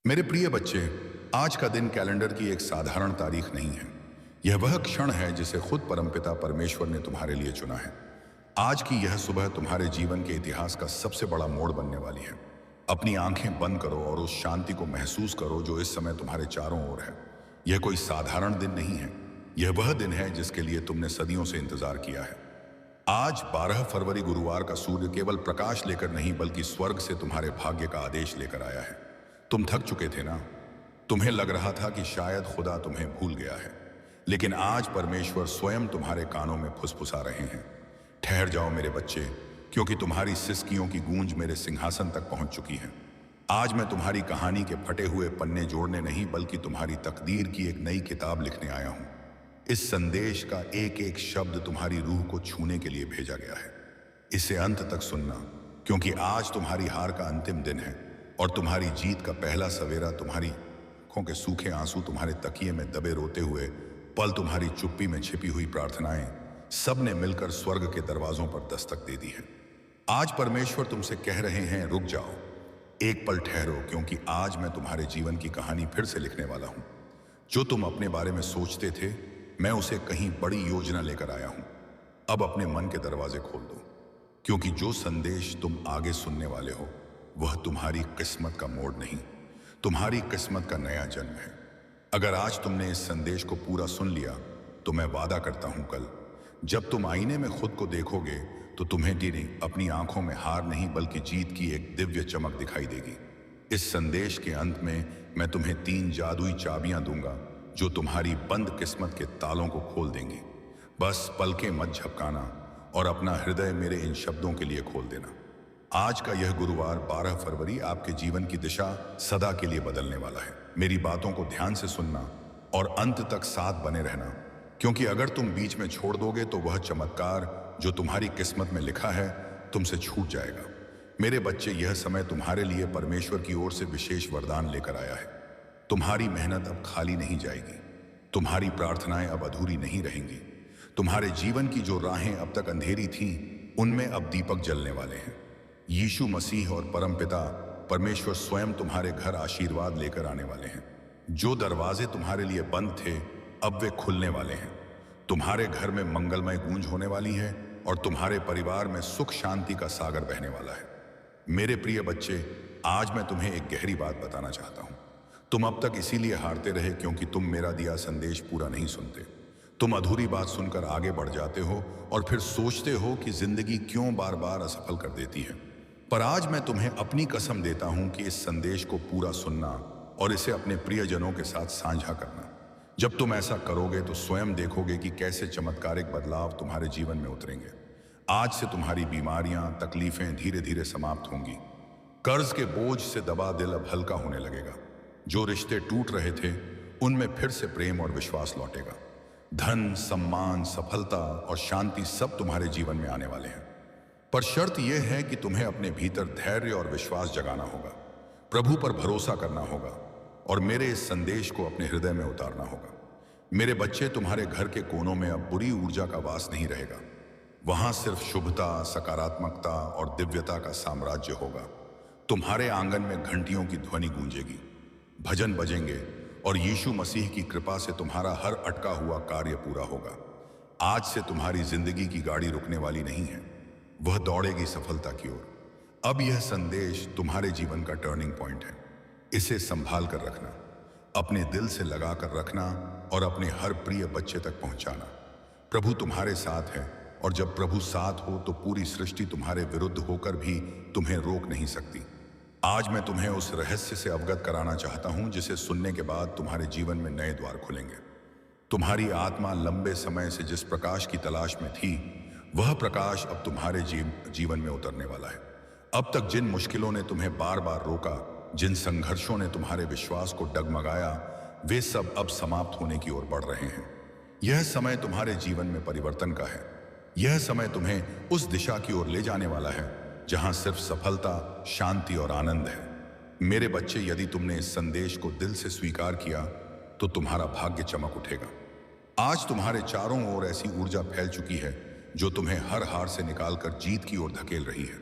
मेरे प्रिय बच्चे, आज का दिन कैलेंडर की एक साधारण तारीख नहीं है। यह वह क्षण है जिसे खुद परमपिता परमेश्वर ने तुम्हारे लिए चुना है। आज की यह सुबह तुम्हारे जीवन के इतिहास का सबसे बड़ा मोड़ बनने वाली है। अपनी आंखें बंद करो और उस शांति को महसूस करो जो इस समय तुम्हारे चारों ओर है। यह कोई साधारण दिन नहीं है। यह वह दिन है जिसके लिए तुमने सदियों से इंतजार किया है। आज 12 फरवरी गुरुवार का सूर्य केवल प्रकाश लेकर नहीं बल्कि स्वर्ग से तुम्हारे भाग्य का आदेश लेकर आया है। तुम थक चुके थे ना? तुम्हें लग रहा था कि शायद खुदा तुम्हें भूल गया है, लेकिन आज परमेश्वर स्वयं तुम्हारे कानों में फुसफुसा रहे हैं। ठहर जाओ मेरे बच्चे, क्योंकि तुम्हारी सिसकियों की गूंज मेरे सिंहासन तक पहुंच चुकी है। आज मैं तुम्हारी कहानी के फटे हुए पन्ने जोड़ने नहीं बल्कि तुम्हारी तकदीर की एक नई किताब लिखने आया हूं। इस संदेश का एक एक शब्द तुम्हारी रूह को छूने के लिए भेजा गया है। इसे अंत तक सुनना, क्योंकि आज तुम्हारी हार का अंतिम दिन है और तुम्हारी जीत का पहला सवेरा। तुम्हारी आंखों के सूखे आंसू, तुम्हारे तकिए में दबे रोते हुए पल, तुम्हारी चुप्पी में छिपी हुई प्रार्थनाएं, सब ने मिलकर स्वर्ग के दरवाजों पर दस्तक दे दी है। आज परमेश्वर तुमसे कह रहे हैं, रुक जाओ, एक पल ठहरो, क्योंकि आज मैं तुम्हारे जीवन की कहानी फिर से लिखने वाला हूं। जो तुम अपने बारे में सोचते थे, मैं उसे कहीं बड़ी योजना लेकर आया हूं। अब अपने मन के दरवाजे खोल दो, क्योंकि जो संदेश तुम आगे सुनने वाले हो वह तुम्हारी किस्मत का मोड़ नहीं, तुम्हारी किस्मत का नया जन्म है। अगर आज तुमने इस संदेश को पूरा सुन लिया तो मैं वादा करता हूं, कल जब तुम आईने में खुद को देखोगे तो तुम्हें अपनी आंखों में हार नहीं बल्कि जीत की एक दिव्य चमक दिखाई देगी। इस संदेश के अंत में मैं तुम्हें 3 जादुई चाबियां दूंगा जो तुम्हारी बंद किस्मत के तालों को खोल देंगी। बस पलकें मत झपकाना और अपना हृदय मेरे इन शब्दों के लिए खोल देना। आज का यह गुरुवार 12 फरवरी आपके जीवन की दिशा सदा के लिए बदलने वाला है। मेरी बातों को ध्यान से सुनना और अंत तक साथ बने रहना, क्योंकि अगर तुम बीच में छोड़ दोगे तो वह चमत्कार जो तुम्हारी किस्मत में लिखा है तुमसे छूट जाएगा। मेरे बच्चे, यह समय तुम्हारे लिए परमेश्वर की ओर से विशेष वरदान लेकर आया है। तुम्हारी मेहनत अब खाली नहीं जाएगी, तुम्हारी प्रार्थनाएं अब अधूरी नहीं रहेंगी। तुम्हारे जीवन की जो राहें अब तक अंधेरी थीं, उनमें अब दीपक जलने वाले हैं। यीशु मसीह और परमपिता परमेश्वर स्वयं तुम्हारे घर आशीर्वाद लेकर आने वाले हैं। जो दरवाजे तुम्हारे लिए बंद थे अब वे खुलने वाले हैं। तुम्हारे घर में मंगलमय गूंज होने वाली है और तुम्हारे परिवार में सुख शांति का सागर बहने वाला है। मेरे प्रिय बच्चे, आज मैं तुम्हें एक गहरी बात बताना चाहता हूं। तुम अब तक इसीलिए हारते रहे क्योंकि तुम मेरा दिया संदेश पूरा नहीं सुनते। तुम अधूरी बात सुनकर आगे बढ़ जाते हो और फिर सोचते हो कि जिंदगी क्यों बार बार असफल कर देती है। पर आज मैं तुम्हें अपनी कसम देता हूं कि इस संदेश को पूरा सुनना और इसे अपने प्रियजनों के साथ साझा करना। जब तुम ऐसा करोगे तो स्वयं देखोगे कि कैसे चमत्कारिक बदलाव तुम्हारे जीवन में उतरेंगे। आज से तुम्हारी बीमारियां, तकलीफें धीरे धीरे समाप्त होंगी। कर्ज के बोझ से दबा दिल अब हल्का होने लगेगा। जो रिश्ते टूट रहे थे उनमें फिर से प्रेम और विश्वास लौटेगा। धन, सम्मान, सफलता और शांति सब तुम्हारे जीवन में आने वाले हैं। पर शर्त यह है कि तुम्हें अपने भीतर धैर्य और विश्वास जगाना होगा, प्रभु पर भरोसा करना होगा और मेरे इस संदेश को अपने हृदय में उतारना होगा। मेरे बच्चे, तुम्हारे घर के कोनों में अब बुरी ऊर्जा का वास नहीं रहेगा। वहां सिर्फ शुभता, सकारात्मकता और दिव्यता का साम्राज्य होगा। तुम्हारे आंगन में घंटियों की ध्वनि गूंजेगी, भजन बजेंगे और यीशु मसीह की कृपा से तुम्हारा हर अटका हुआ कार्य पूरा होगा। आज से तुम्हारी जिंदगी की गाड़ी रुकने वाली नहीं है, वह दौड़ेगी सफलता की ओर। अब यह संदेश तुम्हारे जीवन का टर्निंग पॉइंट है। इसे संभाल कर रखना, अपने दिल से लगा कर रखना और अपने हर प्रिय बच्चे तक पहुंचाना। प्रभु तुम्हारे साथ है और जब प्रभु साथ हो तो पूरी सृष्टि तुम्हारे विरुद्ध होकर भी तुम्हें रोक नहीं सकती। आज मैं तुम्हें उस रहस्य से अवगत कराना चाहता हूं जिसे सुनने के बाद तुम्हारे जीवन में नए द्वार खुलेंगे। तुम्हारी आत्मा लंबे समय से जिस प्रकाश की तलाश में थी, वह प्रकाश अब तुम्हारे जीवन में उतरने वाला है। अब तक जिन मुश्किलों ने तुम्हें बार बार रोका, जिन संघर्षों ने तुम्हारे विश्वास को डगमगाया, वे सब अब समाप्त होने की ओर बढ़ रहे हैं। यह समय तुम्हारे जीवन में परिवर्तन का है। यह समय तुम्हें उस दिशा की ओर ले जाने वाला है जहां सिर्फ सफलता, शांति और आनंद है। मेरे बच्चे, यदि तुमने इस संदेश को दिल से स्वीकार किया तो तुम्हारा भाग्य चमक उठेगा। आज तुम्हारे चारों ओर ऐसी ऊर्जा फैल चुकी है जो तुम्हें हर हार से निकालकर जीत की ओर धकेल रही है।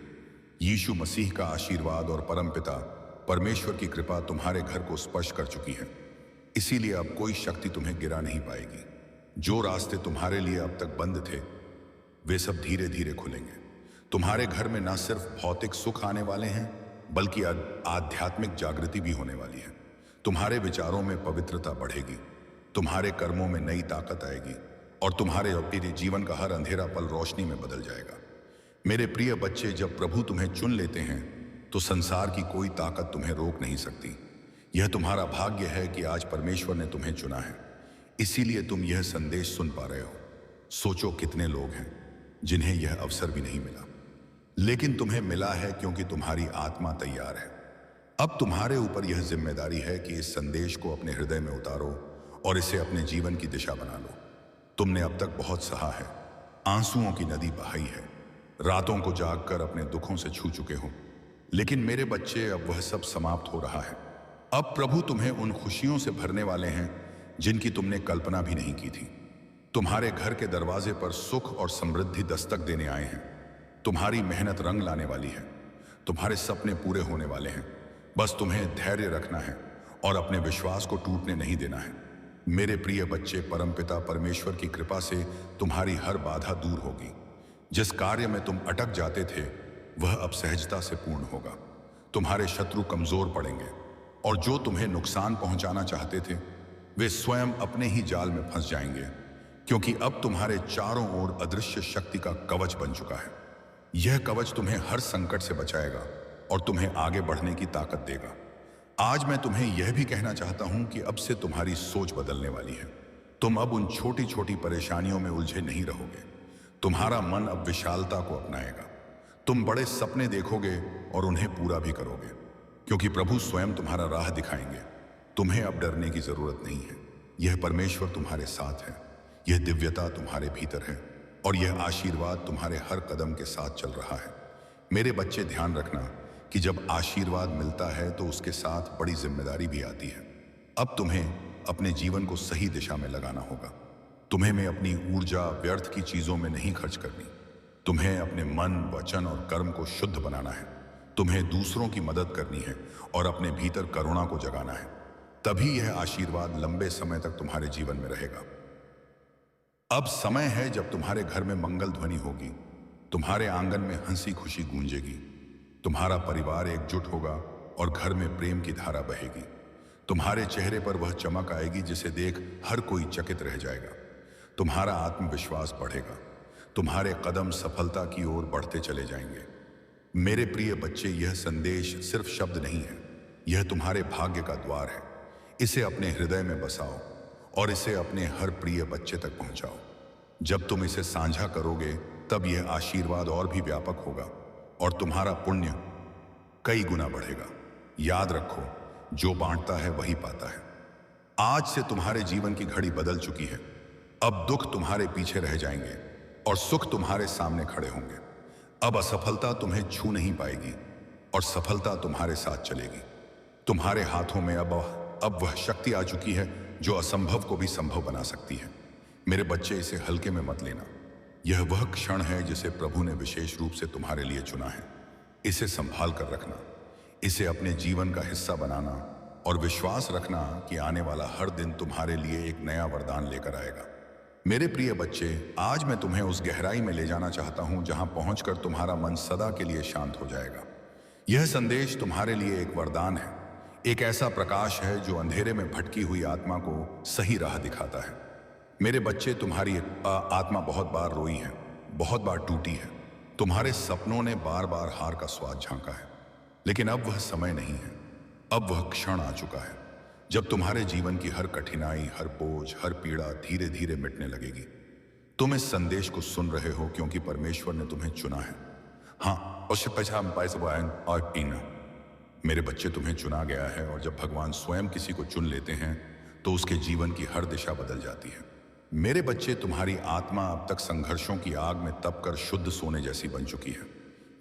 यीशु मसीह का आशीर्वाद और परमपिता परमेश्वर की कृपा तुम्हारे घर को स्पर्श कर चुकी है, इसीलिए अब कोई शक्ति तुम्हें गिरा नहीं पाएगी। जो रास्ते तुम्हारे लिए अब तक बंद थे, वे सब धीरे धीरे खुलेंगे। तुम्हारे घर में न सिर्फ भौतिक सुख आने वाले हैं, बल्कि आध्यात्मिक जागृति भी होने वाली है। तुम्हारे विचारों में पवित्रता बढ़ेगी, तुम्हारे कर्मों में नई ताकत आएगी और तुम्हारे जीवन का हर अंधेरा पल रोशनी में बदल जाएगा। मेरे प्रिय बच्चे, जब प्रभु तुम्हें चुन लेते हैं तो संसार की कोई ताकत तुम्हें रोक नहीं सकती। यह तुम्हारा भाग्य है कि आज परमेश्वर ने तुम्हें चुना है, इसीलिए तुम यह संदेश सुन पा रहे हो। सोचो कितने लोग हैं जिन्हें यह अवसर भी नहीं मिला, लेकिन तुम्हें मिला है क्योंकि तुम्हारी आत्मा तैयार है। अब तुम्हारे ऊपर यह जिम्मेदारी है कि इस संदेश को अपने हृदय में उतारो और इसे अपने जीवन की दिशा बना लो। तुमने अब तक बहुत सहा है, आंसुओं की नदी बहाई है, रातों को जागकर अपने दुखों से छू चुके हो, लेकिन मेरे बच्चे, अब वह सब समाप्त हो रहा है। अब प्रभु तुम्हें उन खुशियों से भरने वाले हैं जिनकी तुमने कल्पना भी नहीं की थी। तुम्हारे घर के दरवाजे पर सुख और समृद्धि दस्तक देने आए हैं। तुम्हारी मेहनत रंग लाने वाली है, तुम्हारे सपने पूरे होने वाले हैं। बस तुम्हें धैर्य रखना है और अपने विश्वास को टूटने नहीं देना है। मेरे प्रिय बच्चे, परमपिता परमेश्वर की कृपा से तुम्हारी हर बाधा दूर होगी। जिस कार्य में तुम अटक जाते थे, वह अब सहजता से पूर्ण होगा। तुम्हारे शत्रु कमजोर पड़ेंगे और जो तुम्हें नुकसान पहुंचाना चाहते थे, वे स्वयं अपने ही जाल में फंस जाएंगे, क्योंकि अब तुम्हारे चारों ओर अदृश्य शक्ति का कवच बन चुका है। यह कवच तुम्हें हर संकट से बचाएगा और तुम्हें आगे बढ़ने की ताकत देगा। आज मैं तुम्हें यह भी कहना चाहता हूं कि अब से तुम्हारी सोच बदलने वाली है। तुम अब उन छोटी छोटी परेशानियों में उलझे नहीं रहोगे। तुम्हारा मन अब विशालता को अपनाएगा। तुम बड़े सपने देखोगे और उन्हें पूरा भी करोगे, क्योंकि प्रभु स्वयं तुम्हारा राह दिखाएंगे। तुम्हें अब डरने की जरूरत नहीं है। यह परमेश्वर तुम्हारे साथ है, यह दिव्यता तुम्हारे भीतर है और यह आशीर्वाद तुम्हारे हर कदम के साथ चल रहा है। मेरे बच्चे, ध्यान रखना कि जब आशीर्वाद मिलता है तो उसके साथ बड़ी जिम्मेदारी भी आती है। अब तुम्हें अपने जीवन को सही दिशा में लगाना होगा। तुम्हें में अपनी ऊर्जा व्यर्थ की चीजों में नहीं खर्च करनी। तुम्हें अपने मन, वचन और कर्म को शुद्ध बनाना है। तुम्हें दूसरों की मदद करनी है और अपने भीतर करुणा को जगाना है। तभी यह आशीर्वाद लंबे समय तक तुम्हारे जीवन में रहेगा। अब समय है जब तुम्हारे घर में मंगल ध्वनि होगी, तुम्हारे आंगन में हंसी खुशी गूंजेगी, तुम्हारा परिवार एकजुट होगा और घर में प्रेम की धारा बहेगी। तुम्हारे चेहरे पर वह चमक आएगी जिसे देख हर कोई चकित रह जाएगा। तुम्हारा आत्मविश्वास बढ़ेगा, तुम्हारे कदम सफलता की ओर बढ़ते चले जाएंगे। मेरे प्रिय बच्चे, यह संदेश सिर्फ शब्द नहीं है, यह तुम्हारे भाग्य का द्वार है। इसे अपने हृदय में बसाओ और इसे अपने हर प्रिय बच्चे तक पहुंचाओ। जब तुम इसे साझा करोगे, तब यह आशीर्वाद और भी व्यापक होगा और तुम्हारा पुण्य कई गुना बढ़ेगा। याद रखो, जो बांटता है वही पाता है। आज से तुम्हारे जीवन की घड़ी बदल चुकी है। अब दुख तुम्हारे पीछे रह जाएंगे और सुख तुम्हारे सामने खड़े होंगे। अब असफलता तुम्हें छू नहीं पाएगी और सफलता तुम्हारे साथ चलेगी। तुम्हारे हाथों में अब वह शक्ति आ चुकी है जो असंभव को भी संभव बना सकती है। मेरे बच्चे, इसे हल्के में मत लेना। यह वह क्षण है जिसे प्रभु ने विशेष रूप से तुम्हारे लिए चुना है। इसे संभाल कर रखना, इसे अपने जीवन का हिस्सा बनाना और विश्वास रखना कि आने वाला हर दिन तुम्हारे लिए एक नया वरदान लेकर आएगा। मेरे प्रिय बच्चे, आज मैं तुम्हें उस गहराई में ले जाना चाहता हूं जहां पहुंचकर तुम्हारा मन सदा के लिए शांत हो जाएगा। यह संदेश तुम्हारे लिए एक वरदान है, एक ऐसा प्रकाश है जो अंधेरे में भटकी हुई आत्मा को सही राह दिखाता है। मेरे बच्चे, तुम्हारी आत्मा बहुत बार रोई है, बहुत बार टूटी है। तुम्हारे सपनों ने बार बार हार का स्वाद झांका है, लेकिन अब वह समय नहीं है। अब वह क्षण आ चुका है जब तुम्हारे जीवन की हर कठिनाई, हर बोझ, हर पीड़ा धीरे धीरे मिटने लगेगी। तुम इस संदेश को सुन रहे हो क्योंकि परमेश्वर ने तुम्हें चुना है। हाँ, और मेरे बच्चे, तुम्हें चुना गया है और जब भगवान स्वयं किसी को चुन लेते हैं तो उसके जीवन की हर दिशा बदल जाती है। मेरे बच्चे, तुम्हारी आत्मा अब तक संघर्षों की आग में तपकर शुद्ध सोने जैसी बन चुकी है।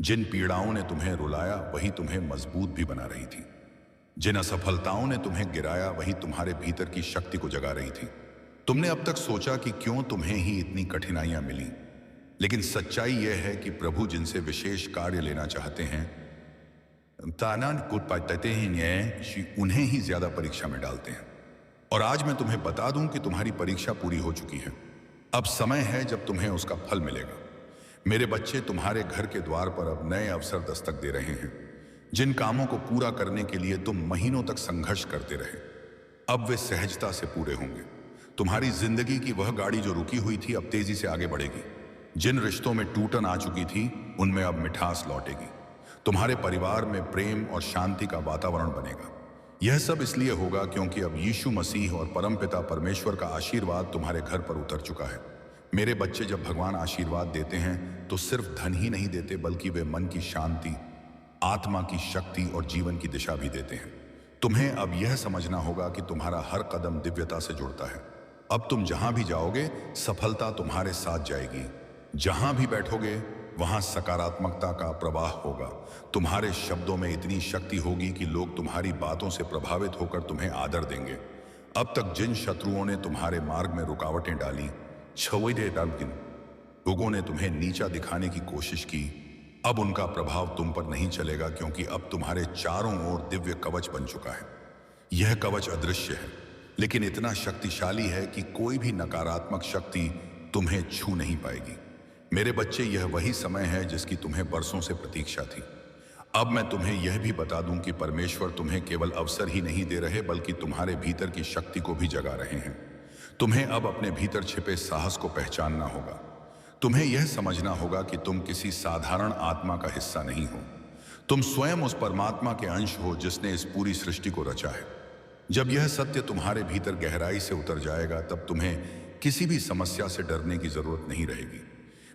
जिन पीड़ाओं ने तुम्हें रुलाया वही तुम्हें मजबूत भी बना रही थी। जिन असफलताओं ने तुम्हें गिराया वही तुम्हारे भीतर की शक्ति को जगा रही थी। तुमने अब तक सोचा कि क्यों तुम्हें ही इतनी कठिनाइयां मिली, लेकिन सच्चाई यह है कि प्रभु जिनसे विशेष कार्य लेना चाहते हैं उन्हें ही ज्यादा परीक्षा में डालते हैं। और आज मैं तुम्हें बता दूं कि तुम्हारी परीक्षा पूरी हो चुकी है। अब समय है जब तुम्हें उसका फल मिलेगा। मेरे बच्चे, तुम्हारे घर के द्वार पर अब नए अवसर दस्तक दे रहे हैं। जिन कामों को पूरा करने के लिए तुम महीनों तक संघर्ष करते रहे, अब वे सहजता से पूरे होंगे। तुम्हारी जिंदगी की वह गाड़ी जो रुकी हुई थी अब तेजी से आगे बढ़ेगी। जिन रिश्तों में टूटन आ चुकी थी उनमें अब मिठास लौटेगी। तुम्हारे परिवार में प्रेम और शांति का वातावरण बनेगा। यह सब इसलिए होगा क्योंकि अब यीशु मसीह और परमपिता परमेश्वर का आशीर्वाद तुम्हारे घर पर उतर चुका है। मेरे बच्चे, जब भगवान आशीर्वाद देते हैं तो सिर्फ धन ही नहीं देते, बल्कि वे मन की शांति, आत्मा की शक्ति और जीवन की दिशा भी देते हैं। तुम्हें अब यह समझना होगा कि तुम्हारा हर कदम दिव्यता से जुड़ता है। अब तुम जहां भी जाओगे, सफलता तुम्हारे साथ जाएगी। जहां भी बैठोगे वहां सकारात्मकता का प्रवाह होगा। तुम्हारे शब्दों में इतनी शक्ति होगी कि लोग तुम्हारी बातों से प्रभावित होकर तुम्हें आदर देंगे। अब तक जिन शत्रुओं ने तुम्हारे मार्ग में रुकावटें डाली, लोगों ने तुम्हें नीचा दिखाने की कोशिश की, अब उनका प्रभाव तुम पर नहीं चलेगा, क्योंकि अब तुम्हारे चारों ओर दिव्य कवच बन चुका है। यह कवच अदृश्य है, लेकिन इतना शक्तिशाली है कि कोई भी नकारात्मक शक्ति तुम्हें छू नहीं पाएगी। मेरे बच्चे, यह वही समय है जिसकी तुम्हें बरसों से प्रतीक्षा थी। अब मैं तुम्हें यह भी बता दूं कि परमेश्वर तुम्हें केवल अवसर ही नहीं दे रहे, बल्कि तुम्हारे भीतर की शक्ति को भी जगा रहे हैं। तुम्हें अब अपने भीतर छिपे साहस को पहचानना होगा। तुम्हें यह समझना होगा कि तुम किसी साधारण आत्मा का हिस्सा नहीं हो। तुम स्वयं उस परमात्मा के अंश हो जिसने इस पूरी सृष्टि को रचा है। जब यह सत्य तुम्हारे भीतर गहराई से उतर जाएगा, तब तुम्हें किसी भी समस्या से डरने की जरूरत नहीं रहेगी।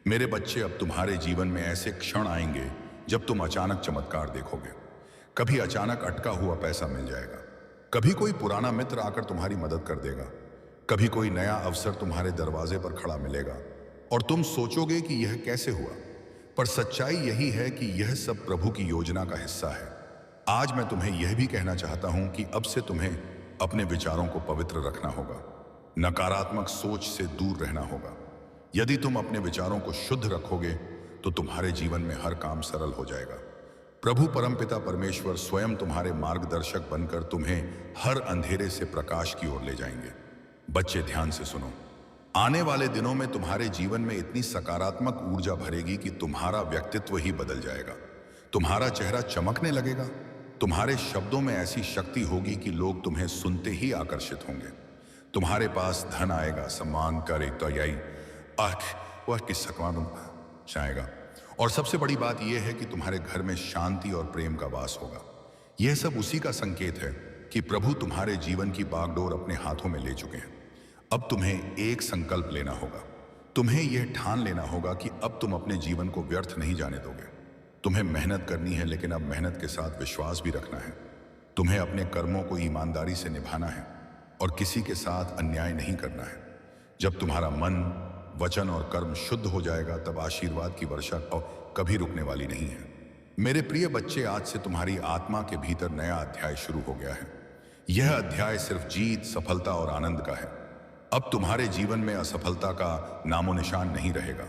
मेरे बच्चे, अब तुम्हारे जीवन में ऐसे क्षण आएंगे जब तुम अचानक चमत्कार देखोगे। कभी अचानक अटका हुआ पैसा मिल जाएगा, कभी कोई पुराना मित्र आकर तुम्हारी मदद कर देगा, कभी कोई नया अवसर तुम्हारे दरवाजे पर खड़ा मिलेगा और तुम सोचोगे कि यह कैसे हुआ। पर सच्चाई यही है कि यह सब प्रभु की योजना का हिस्सा है। आज मैं तुम्हें यह भी कहना चाहता हूं कि अब से तुम्हें अपने विचारों को पवित्र रखना होगा, नकारात्मक सोच से दूर रहना होगा। यदि तुम अपने विचारों को शुद्ध रखोगे तो तुम्हारे जीवन में हर काम सरल हो जाएगा। प्रभु परमपिता परमेश्वर स्वयं तुम्हारे मार्गदर्शक बनकर तुम्हें हर अंधेरे से प्रकाश की ओर ले जाएंगे। बच्चे, ध्यान से सुनो। आने वाले दिनों में तुम्हारे जीवन में इतनी सकारात्मक ऊर्जा भरेगी कि तुम्हारा व्यक्तित्व ही बदल जाएगा। तुम्हारा चेहरा चमकने लगेगा। तुम्हारे शब्दों में ऐसी शक्ति होगी कि लोग तुम्हें सुनते ही आकर्षित होंगे। तुम्हारे पास धन आएगा, सम्मान, जाएगा। और सबसे बड़ी बात यह है कि तुम्हारे घर में शांति और प्रेम का वास होगा। यह सब उसी का संकेत है कि प्रभु तुम्हारे जीवन की बागडोर अपने हाथों में ले चुके हैं। अब तुम्हें एक संकल्प लेना होगा। तुम्हें यह ठान लेना होगा कि अब तुम अपने जीवन को व्यर्थ नहीं जाने दोगे। तुम्हें मेहनत करनी है, लेकिन अब मेहनत के साथ विश्वास भी रखना है। तुम्हें अपने कर्मों को ईमानदारी से निभाना है और किसी के साथ अन्याय नहीं करना है। जब तुम्हारा मन, वचन और कर्म शुद्ध हो जाएगा, तब आशीर्वाद की वर्षा कभी रुकने वाली नहीं है। मेरे प्रिय बच्चे, आज से तुम्हारी आत्मा के भीतर नया अध्याय शुरू हो गया है। यह अध्याय सिर्फ जीत, सफलता और आनंद का है। अब तुम्हारे जीवन में असफलता का नामो निशान नहीं रहेगा।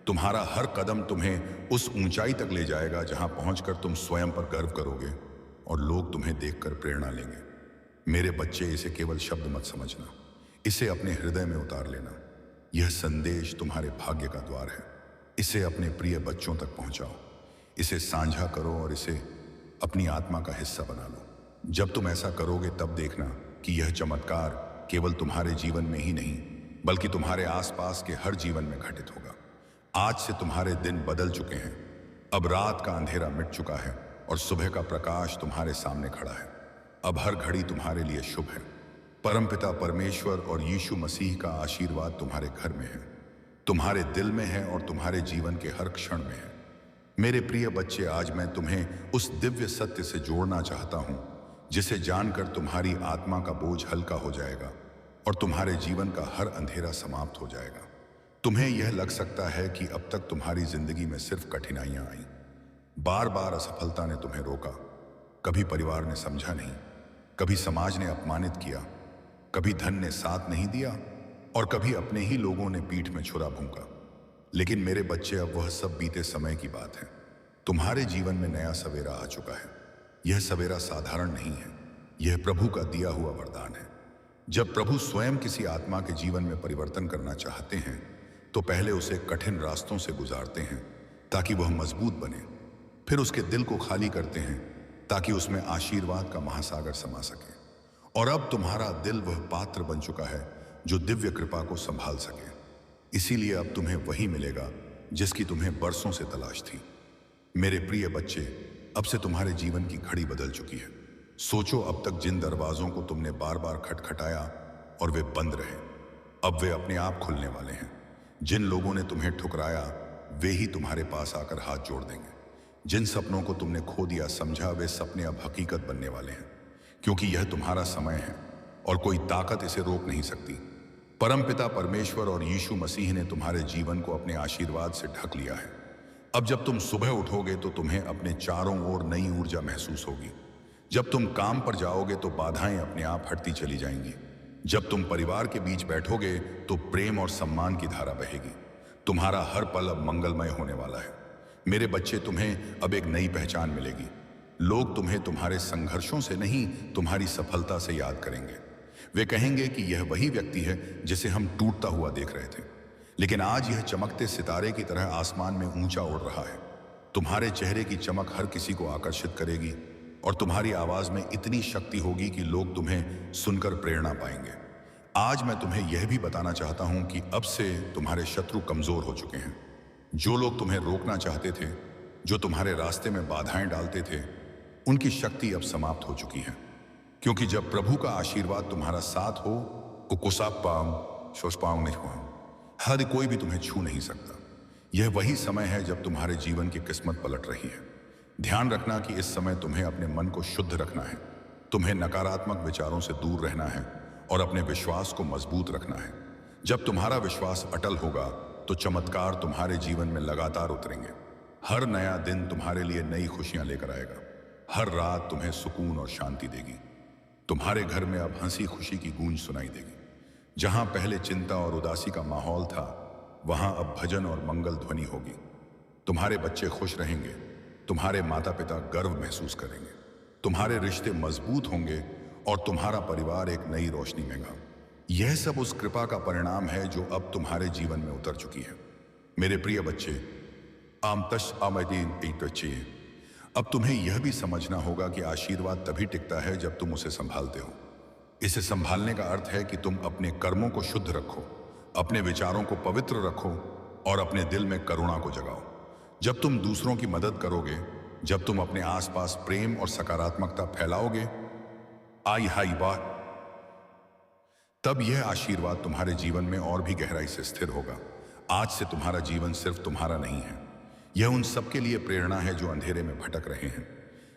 तुम्हारा हर कदम तुम्हें उस ऊंचाई तक ले जाएगा जहां पहुंचकर तुम स्वयं पर गर्व करोगे और लोग तुम्हें देखकर प्रेरणा लेंगे। मेरे बच्चे, इसे केवल शब्द मत समझना, इसे अपने हृदय में उतार लेना। यह संदेश तुम्हारे भाग्य का द्वार है। इसे अपने प्रिय बच्चों तक पहुंचाओ, इसे साझा करो और इसे अपनी आत्मा का हिस्सा बना लो। जब तुम ऐसा करोगे, तब देखना कि यह चमत्कार केवल तुम्हारे जीवन में ही नहीं, बल्कि तुम्हारे आसपास के हर जीवन में घटित होगा। आज से तुम्हारे दिन बदल चुके हैं। अब रात का अंधेरा मिट चुका है और सुबह का प्रकाश तुम्हारे सामने खड़ा है। अब हर घड़ी तुम्हारे लिए शुभ है। परमपिता परमेश्वर और यीशु मसीह का आशीर्वाद तुम्हारे घर में है, तुम्हारे दिल में है और तुम्हारे जीवन के हर क्षण में है। मेरे प्रिय बच्चे, आज मैं तुम्हें उस दिव्य सत्य से जोड़ना चाहता हूं, जिसे जानकर तुम्हारी आत्मा का बोझ हल्का हो जाएगा और तुम्हारे जीवन का हर अंधेरा समाप्त हो जाएगा। तुम्हें यह लग सकता है कि अब तक तुम्हारी जिंदगी में सिर्फ कठिनाइयां आई, बार बार असफलता ने तुम्हें रोका, कभी परिवार ने समझा नहीं, कभी समाज ने अपमानित किया, कभी धन ने साथ नहीं दिया और कभी अपने ही लोगों ने पीठ में छुरा भूंका। लेकिन मेरे बच्चे, अब वह सब बीते समय की बात है। तुम्हारे जीवन में नया सवेरा आ चुका है। यह सवेरा साधारण नहीं है, यह प्रभु का दिया हुआ वरदान है। जब प्रभु स्वयं किसी आत्मा के जीवन में परिवर्तन करना चाहते हैं तो पहले उसे कठिन रास्तों से गुजारते हैं ताकि वह मजबूत बने। फिर उसके दिल को खाली करते हैं ताकि उसमें आशीर्वाद का महासागर समा सके। और अब तुम्हारा दिल वह पात्र बन चुका है जो दिव्य कृपा को संभाल सके। इसीलिए अब तुम्हें वही मिलेगा जिसकी तुम्हें बरसों से तलाश थी। मेरे प्रिय बच्चे, अब से तुम्हारे जीवन की घड़ी बदल चुकी है। सोचो, अब तक जिन दरवाजों को तुमने बार बार खटखटाया और वे बंद रहे, अब वे अपने आप खुलने वाले हैं। जिन लोगों ने तुम्हें ठुकराया वे ही तुम्हारे पास आकर हाथ जोड़ देंगे। जिन सपनों को तुमने खो दिया समझा, वे सपने अब हकीकत बनने वाले हैं, क्योंकि यह तुम्हारा समय है और कोई ताकत इसे रोक नहीं सकती। परमपिता परमेश्वर और यीशु मसीह ने तुम्हारे जीवन को अपने आशीर्वाद से ढक लिया है। अब जब तुम सुबह उठोगे तो तुम्हें अपने चारों ओर नई ऊर्जा महसूस होगी। जब तुम काम पर जाओगे तो बाधाएं अपने आप हटती चली जाएंगी। जब तुम परिवार के बीच बैठोगे तो प्रेम और सम्मान की धारा बहेगी। तुम्हारा हर पल अब मंगलमय होने वाला है। मेरे बच्चे, तुम्हें अब एक नई पहचान मिलेगी। लोग तुम्हें तुम्हारे संघर्षों से नहीं, तुम्हारी सफलता से याद करेंगे। वे कहेंगे कि यह वही व्यक्ति है जिसे हम टूटता हुआ देख रहे थे, लेकिन आज यह चमकते सितारे की तरह आसमान में ऊंचा उड़ रहा है। तुम्हारे चेहरे की चमक हर किसी को आकर्षित करेगी और तुम्हारी आवाज में इतनी शक्ति होगी कि लोग तुम्हें सुनकर प्रेरणा पाएंगे। आज मैं तुम्हें यह भी बताना चाहता हूं कि अब से तुम्हारे शत्रु कमजोर हो चुके हैं। जो लोग तुम्हें रोकना चाहते थे, जो तुम्हारे रास्ते में बाधाएं डालते थे, उनकी शक्ति अब समाप्त हो चुकी है। क्योंकि जब प्रभु का आशीर्वाद तुम्हारा साथ हो, नहीं हुआ, हर कोई भी तुम्हें छू नहीं सकता। यह वही समय है जब तुम्हारे जीवन की किस्मत पलट रही है। ध्यान रखना कि इस समय तुम्हें अपने मन को शुद्ध रखना है, तुम्हें नकारात्मक विचारों से दूर रहना है और अपने विश्वास को मजबूत रखना है। जब तुम्हारा विश्वास अटल होगा तो चमत्कार तुम्हारे जीवन में लगातार उतरेंगे। हर नया दिन तुम्हारे लिए नई खुशियां लेकर आएगा। हर रात तुम्हें सुकून और शांति देगी। तुम्हारे घर में अब हंसी खुशी की गूंज सुनाई देगी। जहां पहले चिंता और उदासी का माहौल था, वहां अब भजन और मंगल ध्वनि होगी। तुम्हारे बच्चे खुश रहेंगे, तुम्हारे माता पिता गर्व महसूस करेंगे, तुम्हारे रिश्ते मजबूत होंगे और तुम्हारा परिवार एक नई रोशनी में गा। यह सब उस कृपा का परिणाम है जो अब तुम्हारे जीवन में उतर चुकी है। मेरे प्रिय बच्चे, अब तुम्हें यह भी समझना होगा कि आशीर्वाद तभी टिकता है जब तुम उसे संभालते हो। इसे संभालने का अर्थ है कि तुम अपने कर्मों को शुद्ध रखो, अपने विचारों को पवित्र रखो और अपने दिल में करुणा को जगाओ। जब तुम दूसरों की मदद करोगे, जब तुम अपने आसपास प्रेम और सकारात्मकता फैलाओगे, तब यह आशीर्वाद तुम्हारे जीवन में और भी गहराई से स्थिर होगा। आज से तुम्हारा जीवन सिर्फ तुम्हारा नहीं है, यह उन सबके लिए प्रेरणा है जो अंधेरे में भटक रहे हैं।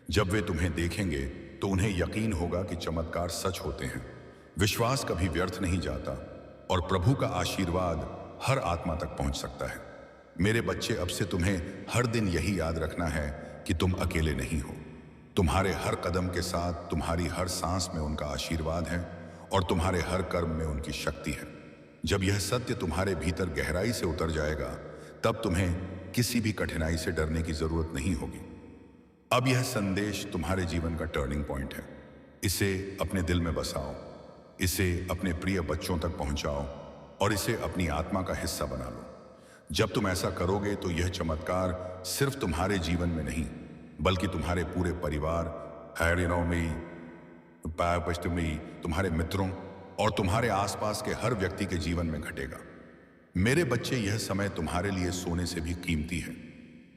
जब वे तुम्हें देखेंगे तो उन्हें यकीन होगा कि चमत्कार सच होते हैं, विश्वास कभी व्यर्थ नहीं जाता और प्रभु का आशीर्वाद हर आत्मा तक पहुंच सकता है। मेरे बच्चे, अब से तुम्हें हर दिन यही याद रखना है कि तुम अकेले नहीं हो। तुम्हारे हर कदम के साथ, तुम्हारी हर सांस में उनका आशीर्वाद है और तुम्हारे हर कर्म में उनकी शक्ति है। जब यह सत्य तुम्हारे भीतर गहराई से उतर जाएगा, तब तुम्हें किसी भी कठिनाई से डरने की जरूरत नहीं होगी। अब यह संदेश तुम्हारे जीवन का टर्निंग पॉइंट है। इसे अपने दिल में बसाओ, इसे अपने प्रिय बच्चों तक पहुंचाओ और इसे अपनी आत्मा का हिस्सा बना लो। जब तुम ऐसा करोगे तो यह चमत्कार सिर्फ तुम्हारे जीवन में नहीं, बल्कि तुम्हारे पूरे परिवार, तुम्हारे मित्रों और तुम्हारे आसपास के हर व्यक्ति के जीवन में घटेगा। मेरे बच्चे, यह समय तुम्हारे लिए सोने से भी कीमती है।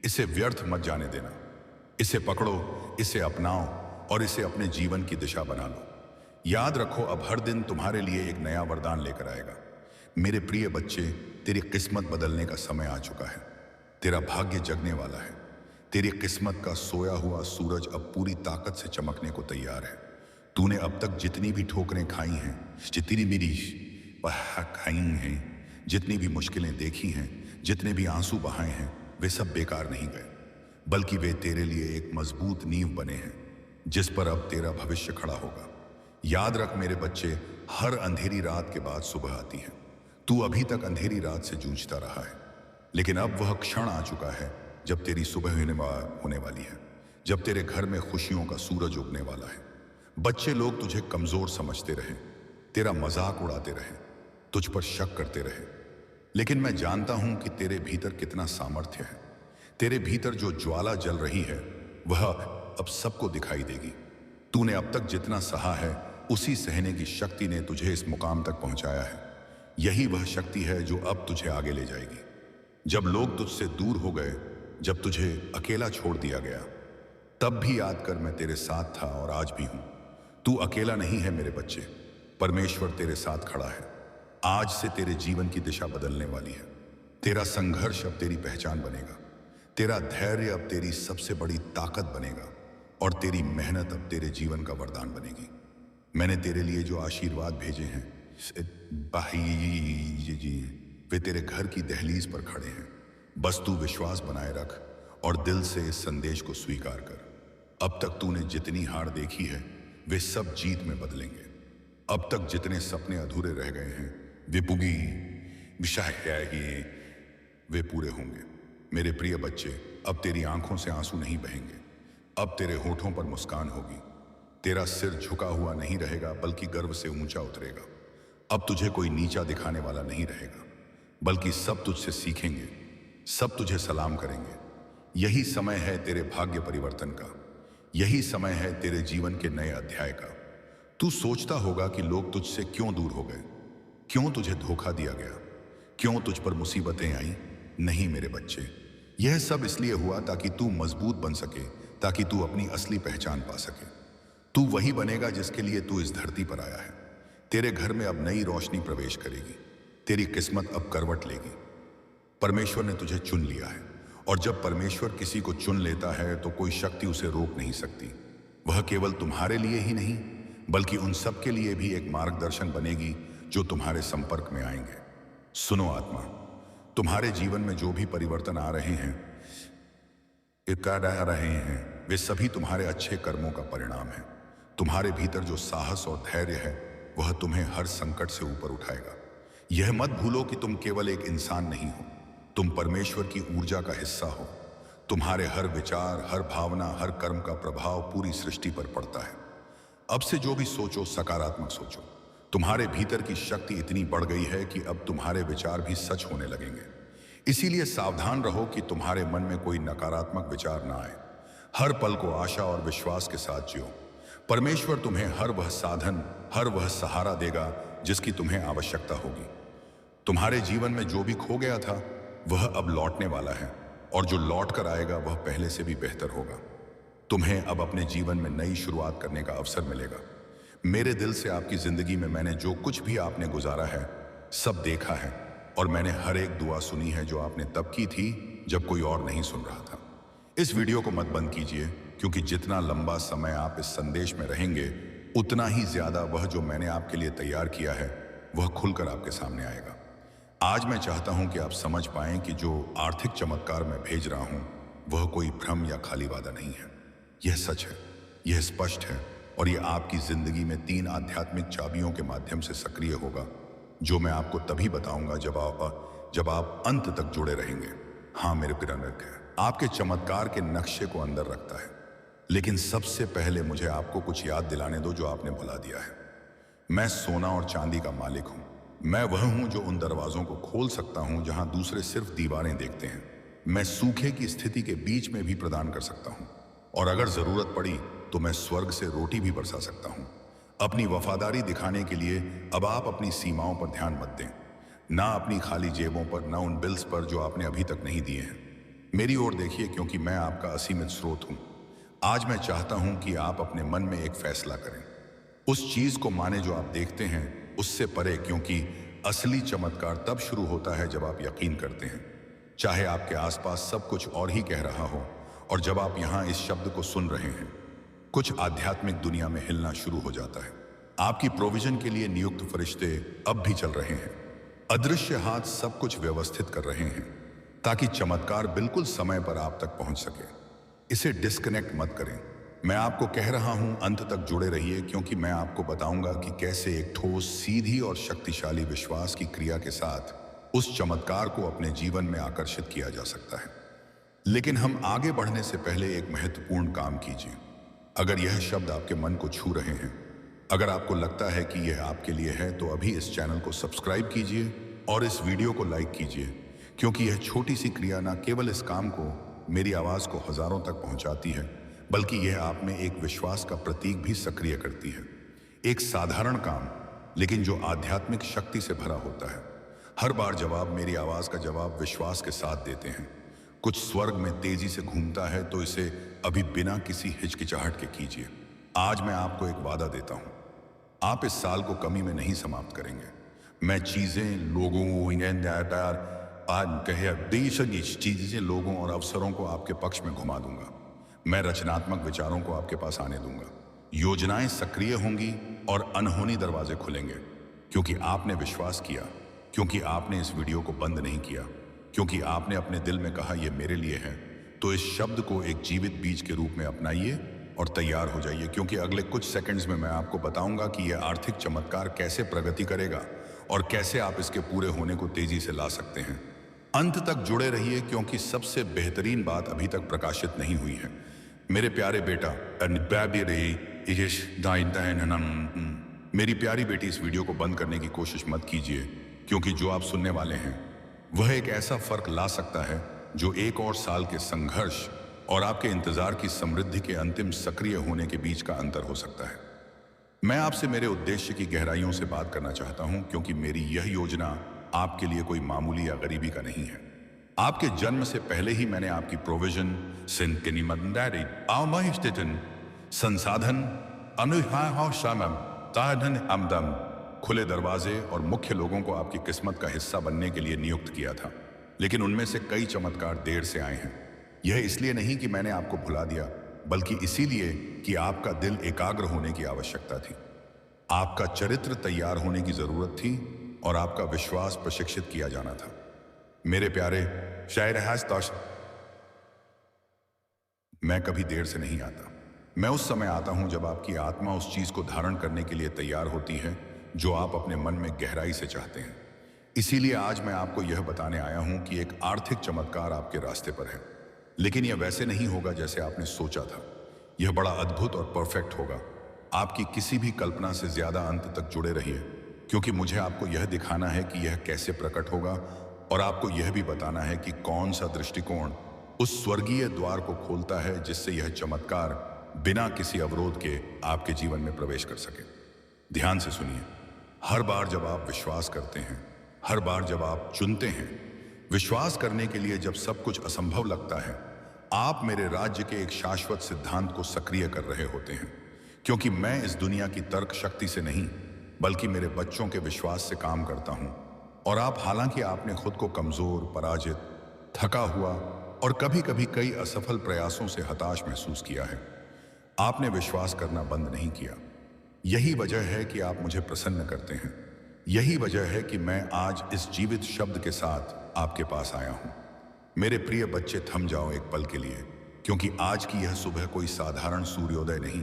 इसे व्यर्थ मत जाने देना। इसे पकड़ो, इसे अपनाओ और इसे अपने जीवन की दिशा बना लो। याद रखो, अब हर दिन तुम्हारे लिए एक नया वरदान लेकर आएगा। मेरे प्रिय बच्चे, तेरी किस्मत बदलने का समय आ चुका है। तेरा भाग्य जगने वाला है। तेरी किस्मत का सोया हुआ सूरज अब पूरी ताकत से चमकने को तैयार है। तूने अब तक जितनी भी ठोकरें खाई हैं, जितनी भी खाई हैं, जितनी भी मुश्किलें देखी हैं, जितने भी आंसू बहाए हैं, वे सब बेकार नहीं गए, बल्कि वे तेरे लिए एक मजबूत नींव बने हैं जिस पर अब तेरा भविष्य खड़ा होगा। याद रख मेरे बच्चे, हर अंधेरी रात के बाद सुबह आती है। तू अभी तक अंधेरी रात से जूझता रहा है, लेकिन अब वह क्षण आ चुका है जब तेरी सुबह होने वाली है। जब तेरे घर में खुशियों का सूरज उगने वाला है। बच्चे लोग तुझे कमजोर समझते रहे, तेरा मजाक उड़ाते रहे, तुझ पर शक करते रहे, लेकिन मैं जानता हूं कि तेरे भीतर कितना सामर्थ्य है। तेरे भीतर जो ज्वाला जल रही है वह अब सबको दिखाई देगी। तूने अब तक जितना सहा है उसी सहने की शक्ति ने तुझे इस मुकाम तक पहुंचाया है। यही वह शक्ति है जो अब तुझे आगे ले जाएगी। जब लोग तुझसे दूर हो गए, जब तुझे अकेला छोड़ दिया गया, तब भी याद कर मैं तेरे साथ था और आज भी हूं। तू अकेला नहीं है मेरे बच्चे, परमेश्वर तेरे साथ खड़ा है। आज से तेरे जीवन की दिशा बदलने वाली है। तेरा संघर्ष अब तेरी पहचान बनेगा, तेरा धैर्य अब तेरी सबसे बड़ी ताकत बनेगा और तेरी मेहनत अब तेरे जीवन का वरदान बनेगी। मैंने तेरे लिए जो आशीर्वाद भेजे हैं भाई जी, वे तेरे घर की दहलीज पर खड़े हैं। बस तू विश्वास बनाए रख और दिल से इस संदेश को स्वीकार कर। अब तक तूने जितनी हार देखी है वे सब जीत में बदलेंगे। अब तक जितने सपने अधूरे रह गए हैं वे बुगी विशाही वे पूरे होंगे। मेरे प्रिय बच्चे, अब तेरी आंखों से आंसू नहीं बहेंगे, अब तेरे होठों पर मुस्कान होगी। तेरा सिर झुका हुआ नहीं रहेगा बल्कि गर्व से ऊंचा उतरेगा। अब तुझे कोई नीचा दिखाने वाला नहीं रहेगा, बल्कि सब तुझसे सीखेंगे, सब तुझे सलाम करेंगे। यही समय है तेरे भाग्य परिवर्तन का, यही समय है तेरे जीवन के नए अध्याय का। तू सोचता होगा कि लोग तुझसे क्यों दूर हो गए, क्यों तुझे धोखा दिया गया, क्यों तुझ पर मुसीबतें आई। नहीं मेरे बच्चे, यह सब इसलिए हुआ ताकि तू मजबूत बन सके, ताकि तू अपनी असली पहचान पा सके। तू वही बनेगा जिसके लिए तू इस धरती पर आया है। तेरे घर में अब नई रोशनी प्रवेश करेगी, तेरी किस्मत अब करवट लेगी। परमेश्वर ने तुझे चुन लिया है और जब परमेश्वर किसी को चुन लेता है तो कोई शक्ति उसे रोक नहीं सकती। वह केवल तुम्हारे लिए ही नहीं बल्कि उन सब के लिए भी एक मार्गदर्शन बनेगी जो तुम्हारे संपर्क में आएंगे। सुनो आत्मा, तुम्हारे जीवन में जो भी परिवर्तन आ रहे हैं वे सभी तुम्हारे अच्छे कर्मों का परिणाम है। तुम्हारे भीतर जो साहस और धैर्य है वह तुम्हें हर संकट से ऊपर उठाएगा। यह मत भूलो कि तुम केवल एक इंसान नहीं हो, तुम परमेश्वर की ऊर्जा का हिस्सा हो। तुम्हारे हर विचार, हर भावना, हर कर्म का प्रभाव पूरी सृष्टि पर पड़ता है। अब से जो भी सोचो सकारात्मक सोचो। तुम्हारे भीतर की शक्ति इतनी बढ़ गई है कि अब तुम्हारे विचार भी सच होने लगेंगे। इसीलिए सावधान रहो कि तुम्हारे मन में कोई नकारात्मक विचार ना आए। हर पल को आशा और विश्वास के साथ जियो। परमेश्वर तुम्हें हर वह साधन, हर वह सहारा देगा जिसकी तुम्हें आवश्यकता होगी। तुम्हारे जीवन में जो भी खो गया था वह अब लौटने वाला है और जो लौट कर आएगा वह पहले से भी बेहतर होगा। तुम्हें अब अपने जीवन में नई शुरुआत करने का अवसर मिलेगा। मेरे दिल से आपकी जिंदगी में मैंने जो कुछ भी आपने गुजारा है सब देखा है और मैंने हर एक दुआ सुनी है जो आपने तब की थी जब कोई और नहीं सुन रहा था। इस वीडियो को मत बंद कीजिए, क्योंकि जितना लंबा समय आप इस संदेश में रहेंगे उतना ही ज्यादा वह जो मैंने आपके लिए तैयार किया है वह खुलकर आपके सामने आएगा। आज मैं चाहता हूं कि आप समझ पाएं कि जो आर्थिक चमत्कार मैं भेज रहा हूं वह कोई भ्रम या खाली वादा नहीं है। यह सच है, यह स्पष्ट है और यह आपकी जिंदगी में 3 आध्यात्मिक चाबियों के माध्यम से सक्रिय होगा, जो मैं आपको तभी बताऊंगा जब आप अंत तक जुड़े रहेंगे। हाँ मेरे प्रिय मित्र, आपके चमत्कार के नक्शे को अंदर रखता है, लेकिन सबसे पहले मुझे आपको कुछ याद दिलाने दो जो आपने भुला दिया है। मैं सोना और चांदी का मालिक हूं। मैं वह हूं जो उन दरवाजों को खोल सकता हूं जहां दूसरे सिर्फ दीवारें देखते हैं। मैं सूखे की स्थिति के बीच में भी प्रदान कर सकता हूं और अगर जरूरत पड़ी तो मैं स्वर्ग से रोटी भी बरसा सकता हूं। अपनी वफादारी दिखाने के लिए अब आप अपनी सीमाओं पर ध्यान मत दें, ना अपनी खाली जेबों पर, ना उन बिल्स पर जो आपने अभी तक नहीं दिए हैं। मेरी ओर देखिए, क्योंकि मैं आपका असीमित स्रोत हूं। आज मैं चाहता हूं कि आप अपने मन में एक फैसला करें, उस चीज को माने जो आप देखते हैं उससे परे, क्योंकि असली चमत्कार तब शुरू होता है जब आप यकीन करते हैं, चाहे आपके आसपास सब कुछ और ही कह रहा हो। और जब आप यहां इस शब्द को सुन रहे हैं, कुछ आध्यात्मिक दुनिया में हिलना शुरू हो जाता है। आपकी प्रोविजन के लिए नियुक्त फरिश्ते अब भी चल रहे हैं। अदृश्य हाथ सब कुछ व्यवस्थित कर रहे हैं ताकि चमत्कार बिल्कुल समय पर आप तक पहुंच सके। इसे डिस्कनेक्ट मत करें। मैं आपको कह रहा हूं, अंत तक जुड़े रहिए, क्योंकि मैं आपको बताऊंगा कि कैसे एक ठोस, सीधी और शक्तिशाली विश्वास की क्रिया के साथ उस चमत्कार को अपने जीवन में आकर्षित किया जा सकता है। लेकिन हम आगे बढ़ने से पहले एक महत्वपूर्ण काम कीजिए। अगर यह शब्द आपके मन को छू रहे हैं, अगर आपको लगता है कि यह आपके लिए है, तो अभी इस चैनल को सब्सक्राइब कीजिए और इस वीडियो को लाइक कीजिए, क्योंकि यह छोटी सी क्रिया न केवल इस काम को, मेरी आवाज़ को हजारों तक पहुंचाती है, बल्कि यह आप में एक विश्वास का प्रतीक भी सक्रिय करती है। एक साधारण काम, लेकिन जो आध्यात्मिक शक्ति से भरा होता है। हर बार जब आप मेरी आवाज़ का जवाब विश्वास के साथ देते हैं, कुछ स्वर्ग में तेजी से घूमता है, तो इसे अभी बिना किसी हिचकिचाहट के कीजिए। आज मैं आपको एक वादा देता हूं, आप इस साल को कमी में नहीं समाप्त करेंगे। मैं चीजें, लोगों और अवसरों को आपके पक्ष में घुमा दूंगा। मैं रचनात्मक विचारों को आपके पास आने दूंगा। योजनाएं सक्रिय होंगी और अनहोनी दरवाजे खुलेंगे, क्योंकि आपने विश्वास किया, क्योंकि आपने इस वीडियो को बंद नहीं किया, क्योंकि आपने अपने दिल में कहा यह मेरे लिए है। तो इस शब्द को एक जीवित बीज के रूप में अपनाइए और तैयार हो जाइए, क्योंकि अगले कुछ सेकंड्स में मैं आपको बताऊंगा कि यह आर्थिक चमत्कार कैसे प्रगति करेगा और कैसे आप इसके पूरे होने को तेजी से ला सकते हैं। अंत तक जुड़े रहिए, क्योंकि सबसे बेहतरीन बात अभी तक प्रकाशित नहीं हुई है। मेरे प्यारे बेटा, मेरी प्यारी बेटी, इस वीडियो को बंद करने की कोशिश मत कीजिए, क्योंकि जो आप सुनने वाले हैं वह एक ऐसा फर्क ला सकता है जो 1 और साल के संघर्ष और आपके इंतजार की समृद्धि के अंतिम सक्रिय होने के बीच का अंतर हो सकता है। मैं आपसे मेरे उद्देश्य की गहराइयों से बात करना चाहता हूं, क्योंकि मेरी यह योजना आपके लिए कोई मामूली या गरीबी का नहीं है। आपके जन्म से पहले ही मैंने आपकी प्रोविजन, संसाधन, खुले दरवाजे और मुख्य लोगों को आपकी किस्मत का हिस्सा बनने के लिए नियुक्त किया था। लेकिन उनमें से कई चमत्कार देर से आए हैं। यह इसलिए नहीं कि मैंने आपको भुला दिया, बल्कि इसीलिए कि आपका दिल एकाग्र होने की आवश्यकता थी, आपका चरित्र तैयार होने की जरूरत थी और आपका विश्वास प्रशिक्षित किया जाना था। मेरे प्यारे मैं कभी देर से नहीं आता। मैं उस समय आता हूं जब आपकी आत्मा उस चीज को धारण करने के लिए तैयार होती है जो आप अपने मन में गहराई से चाहते हैं। इसीलिए आज मैं आपको यह बताने आया हूं कि एक आर्थिक चमत्कार आपके रास्ते पर है, लेकिन यह वैसे नहीं होगा जैसे आपने सोचा था। यह बड़ा अद्भुत और परफेक्ट होगा। आपकी किसी भी कल्पना से ज्यादा अंत तक जुड़े रहिए, क्योंकि मुझे आपको यह दिखाना है कि यह कैसे प्रकट होगा, और आपको यह भी बताना है कि कौन सा दृष्टिकोण उस स्वर्गीय द्वार को खोलता है जिससे यह चमत्कार बिना किसी अवरोध के आपके जीवन में प्रवेश कर सके। ध्यान से सुनिए। हर बार जब आप विश्वास करते हैं, हर बार जब आप चुनते हैं विश्वास करने के लिए, जब सब कुछ असंभव लगता है, आप मेरे राज्य के एक शाश्वत सिद्धांत को सक्रिय कर रहे होते हैं। क्योंकि मैं इस दुनिया की तर्क शक्ति से नहीं, बल्कि मेरे बच्चों के विश्वास से काम करता हूं। और आप, हालांकि आपने खुद को कमजोर, पराजित, थका हुआ और कभी कभी कई असफल प्रयासों से हताश महसूस किया है, आपने विश्वास करना बंद नहीं किया। यही वजह है कि आप मुझे प्रसन्न करते हैं। यही वजह है कि मैं आज इस जीवित शब्द के साथ आपके पास आया हूं। मेरे प्रिय बच्चे, थम जाओ एक पल के लिए, क्योंकि आज की यह सुबह कोई साधारण सूर्योदय नहीं,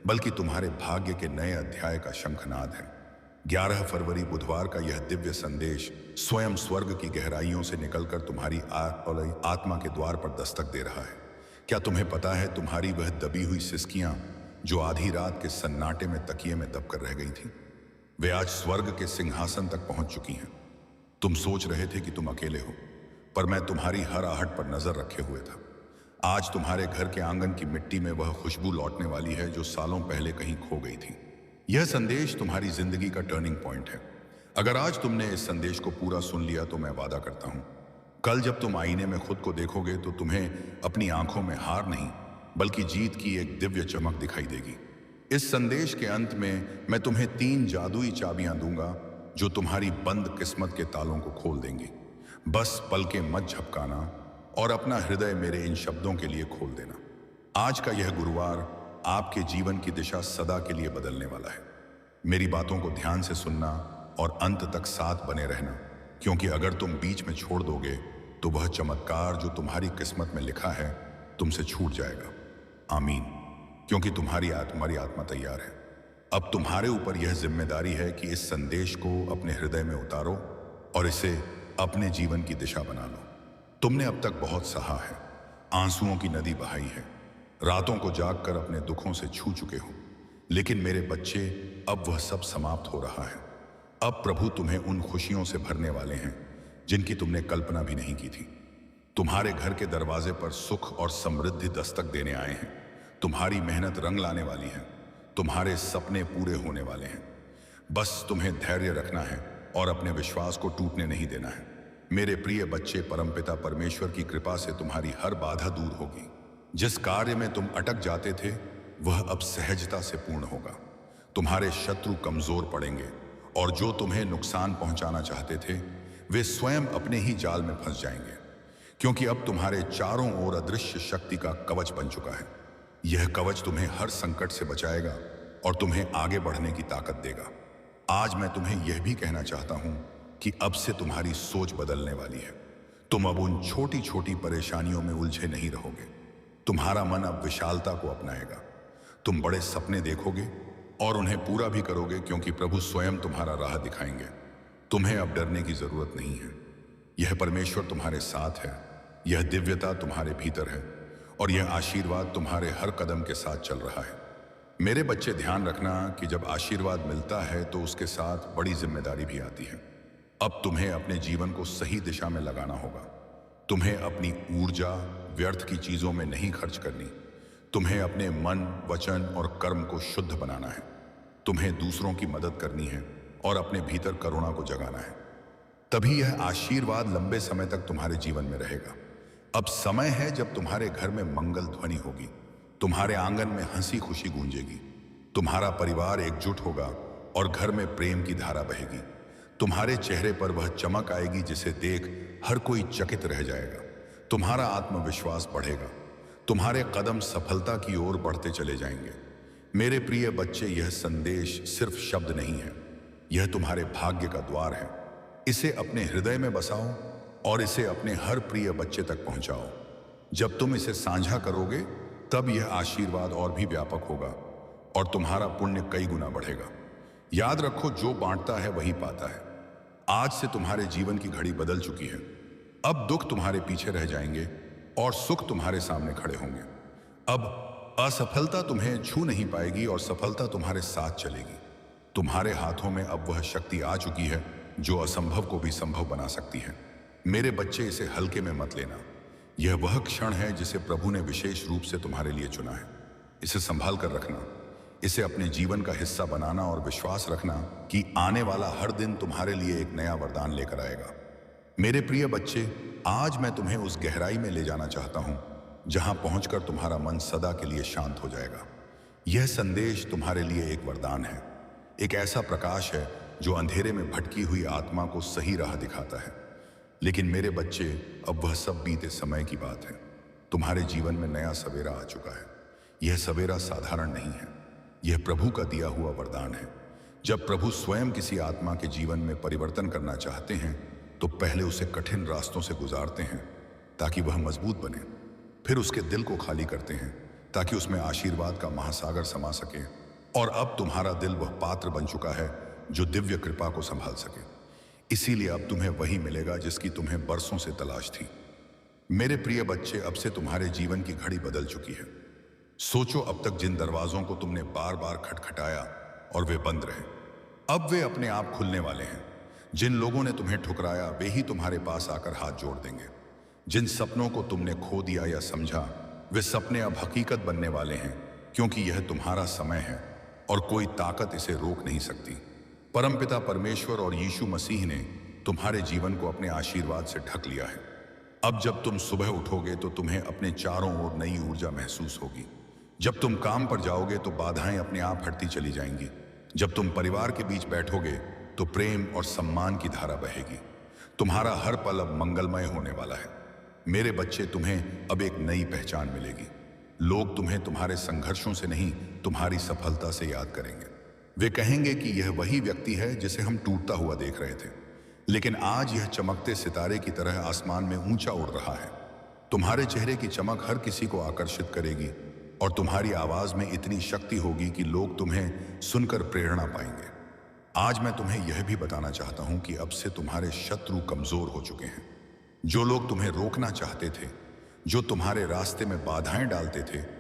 बल्कि तुम्हारे भाग्य के नए अध्याय का शंखनाद है। 11 फरवरी बुधवार का यह दिव्य संदेश स्वयं स्वर्ग की गहराइयों से निकलकर तुम्हारी आत्मा के द्वार पर दस्तक दे रहा है। क्या तुम्हें पता है, तुम्हारी वह दबी हुई सिसकियां जो आधी रात के सन्नाटे में तकिए में दबकर रह गई थी, वे आज स्वर्ग के सिंहासन तक पहुंच चुकी हैं। तुम सोच रहे थे कि तुम अकेले हो, पर मैं तुम्हारी हर आहट पर नजर रखे हुए था। आज तुम्हारे घर के आंगन की मिट्टी में वह खुशबू लौटने वाली है जो सालों पहले कहीं खो गई थी। यह संदेश तुम्हारी जिंदगी का टर्निंग पॉइंट है। अगर आज तुमने इस संदेश को पूरा सुन लिया, तो मैं वादा करता हूं, कल जब तुम आईने में खुद को देखोगे, तो तुम्हें अपनी आंखों में हार नहीं, बल्कि जीत की एक दिव्य चमक दिखाई देगी। इस संदेश के अंत में मैं तुम्हें 3 जादुई चाबियां दूंगा जो तुम्हारी बंद किस्मत के तालों को खोल देंगी। बस पलकें मत झपकाना और अपना हृदय मेरे इन शब्दों के लिए खोल देना। आज का यह गुरुवार आपके जीवन की दिशा सदा के लिए बदलने वाला है। मेरी बातों को ध्यान से सुनना और अंत तक साथ बने रहना, क्योंकि अगर तुम बीच में छोड़ दोगे तो वह चमत्कार जो तुम्हारी किस्मत में लिखा है तुमसे छूट जाएगा। आमीन। क्योंकि तुम्हारी आत्मा तैयार है। अब तुम्हारे ऊपर यह जिम्मेदारी है कि इस संदेश को अपने हृदय में उतारो और इसे अपने जीवन की दिशा बना लो। तुमने अब तक बहुत सहा है, आंसुओं की नदी बहाई है, रातों को जागकर अपने दुखों से छू चुके हो। लेकिन मेरे बच्चे, अब वह सब समाप्त हो रहा है। अब प्रभु तुम्हें उन खुशियों से भरने वाले हैं जिनकी तुमने कल्पना भी नहीं की थी। तुम्हारे घर के दरवाजे पर सुख और समृद्धि दस्तक देने आए हैं। तुम्हारी मेहनत रंग लाने वाली है। तुम्हारे सपने पूरे होने वाले हैं। बस तुम्हें धैर्य रखना है और अपने विश्वास को टूटने नहीं देना है। मेरे प्रिय बच्चे, परमपिता परमेश्वर की कृपा से तुम्हारी हर बाधा दूर होगी। जिस कार्य में तुम अटक जाते थे वह अब सहजता से पूर्ण होगा। तुम्हारे शत्रु कमजोर पड़ेंगे और जो तुम्हें नुकसान पहुंचाना चाहते थे वे स्वयं अपने ही जाल में फंस जाएंगे, क्योंकि अब तुम्हारे चारों ओर अदृश्य शक्ति का कवच बन चुका है। यह कवच तुम्हें हर संकट से बचाएगा और तुम्हें आगे बढ़ने की ताकत देगा। आज मैं तुम्हें यह भी कहना चाहता हूं कि अब से तुम्हारी सोच बदलने वाली है। तुम अब उन छोटी छोटी परेशानियों में उलझे नहीं रहोगे। तुम्हारा मन अब विशालता को अपनाएगा। तुम बड़े सपने देखोगे और उन्हें पूरा भी करोगे, क्योंकि प्रभु स्वयं तुम्हारा राह दिखाएंगे। तुम्हें अब डरने की जरूरत नहीं है। यह परमेश्वर तुम्हारे साथ है, यह दिव्यता तुम्हारे भीतर है और यह आशीर्वाद तुम्हारे हर कदम के साथ चल रहा है। मेरे बच्चे, ध्यान रखना कि जब आशीर्वाद मिलता है तो उसके साथ बड़ी जिम्मेदारी भी आती है। अब तुम्हें अपने जीवन को सही दिशा में लगाना होगा। तुम्हें अपनी ऊर्जा व्यर्थ की चीजों में नहीं खर्च करनी। तुम्हें अपने मन, वचन और कर्म को शुद्ध बनाना है। तुम्हें दूसरों की मदद करनी है और अपने भीतर करुणा को जगाना है। तभी यह आशीर्वाद लंबे समय तक तुम्हारे जीवन में रहेगा। अब समय है जब तुम्हारे घर में मंगल ध्वनि होगी। तुम्हारे आंगन में हंसी खुशी गूंजेगी। तुम्हारा परिवार एकजुट होगा और घर में प्रेम की धारा बहेगी। तुम्हारे चेहरे पर वह चमक आएगी जिसे देख हर कोई चकित रह जाएगा। तुम्हारा आत्मविश्वास बढ़ेगा। तुम्हारे कदम सफलता की ओर बढ़ते चले जाएंगे। मेरे प्रिय बच्चे, यह संदेश सिर्फ शब्द नहीं है, यह तुम्हारे भाग्य का द्वार है। इसे अपने हृदय में बसाओ और इसे अपने हर प्रिय बच्चे तक पहुंचाओ। जब तुम इसे साझा करोगे तब यह आशीर्वाद और भी व्यापक होगा और तुम्हारा पुण्य कई गुना बढ़ेगा। याद रखो, जो बांटता है वही पाता है। आज से तुम्हारे जीवन की घड़ी बदल चुकी है। अब दुख तुम्हारे पीछे रह जाएंगे और सुख तुम्हारे सामने खड़े होंगे। अब असफलता तुम्हें छू नहीं पाएगी और सफलता तुम्हारे साथ चलेगी। तुम्हारे हाथों में अब वह शक्ति आ चुकी है जो असंभव को भी संभव बना सकती है। मेरे बच्चे, इसे हल्के में मत लेना। यह वह क्षण है जिसे प्रभु ने विशेष रूप से तुम्हारे लिए चुना है। इसे संभाल कर रखना, इसे अपने जीवन का हिस्सा बनाना और विश्वास रखना कि आने वाला हर दिन तुम्हारे लिए एक नया वरदान लेकर आएगा। मेरे प्रिय बच्चे, आज मैं तुम्हें उस गहराई में ले जाना चाहता हूं जहां पहुंचकर तुम्हारा मन सदा के लिए शांत हो जाएगा। यह संदेश तुम्हारे लिए एक वरदान है, एक ऐसा प्रकाश है जो अंधेरे में भटकी हुई आत्मा को सही राह दिखाता है। लेकिन मेरे बच्चे, अब वह सब बीते समय की बात है। तुम्हारे जीवन में नया सवेरा आ चुका है। यह सवेरा साधारण नहीं है, यह प्रभु का दिया हुआ वरदान है। जब प्रभु स्वयं किसी आत्मा के जीवन में परिवर्तन करना चाहते हैं तो पहले उसे कठिन रास्तों से गुजारते हैं ताकि वह मजबूत बने। फिर उसके दिल को खाली करते हैं ताकि उसमें आशीर्वाद का महासागर समा सके। और अब तुम्हारा दिल वह पात्र बन चुका है जो दिव्य कृपा को संभाल सके। इसीलिए अब तुम्हें वही मिलेगा जिसकी तुम्हें बरसों से तलाश थी। मेरे प्रिय बच्चे, अब से तुम्हारे जीवन की घड़ी बदल चुकी है। सोचो, अब तक जिन दरवाजों को तुमने बार बार खटखटाया और वे बंद रहे, अब वे अपने आप खुलने वाले हैं। जिन लोगों ने तुम्हें ठुकराया वे ही तुम्हारे पास आकर हाथ जोड़ देंगे। जिन सपनों को तुमने खो दिया या समझा, वे सपने अब हकीकत बनने वाले हैं, क्योंकि यह तुम्हारा समय है और कोई ताकत इसे रोक नहीं सकती। परमपिता परमेश्वर और यीशु मसीह ने तुम्हारे जीवन को अपने आशीर्वाद से ढक लिया है। अब जब तुम सुबह उठोगे तो तुम्हें अपने चारों ओर नई ऊर्जा महसूस होगी। जब तुम काम पर जाओगे तो बाधाएं अपने आप हटती चली जाएंगी। जब तुम परिवार के बीच बैठोगे तो प्रेम और सम्मान की धारा बहेगी। तुम्हारा हर पल अब मंगलमय होने वाला है। मेरे बच्चे, तुम्हें अब एक नई पहचान मिलेगी। लोग तुम्हें तुम्हारे संघर्षों से नहीं, तुम्हारी सफलता से याद करेंगे। वे कहेंगे कि यह वही व्यक्ति है जिसे हम टूटता हुआ देख रहे थे, लेकिन आज यह चमकते सितारे की तरह आसमान में ऊंचा उड़ रहा है। तुम्हारे चेहरे की चमक हर किसी को आकर्षित करेगी और तुम्हारी आवाज में इतनी शक्ति होगी कि लोग तुम्हें सुनकर प्रेरणा पाएंगे। आज मैं तुम्हें यह भी बताना चाहता हूं कि अब से तुम्हारे शत्रु कमजोर हो चुके हैं। जो लोग तुम्हें रोकना चाहते थे जो तुम्हारे रास्ते में बाधाएं डालते थे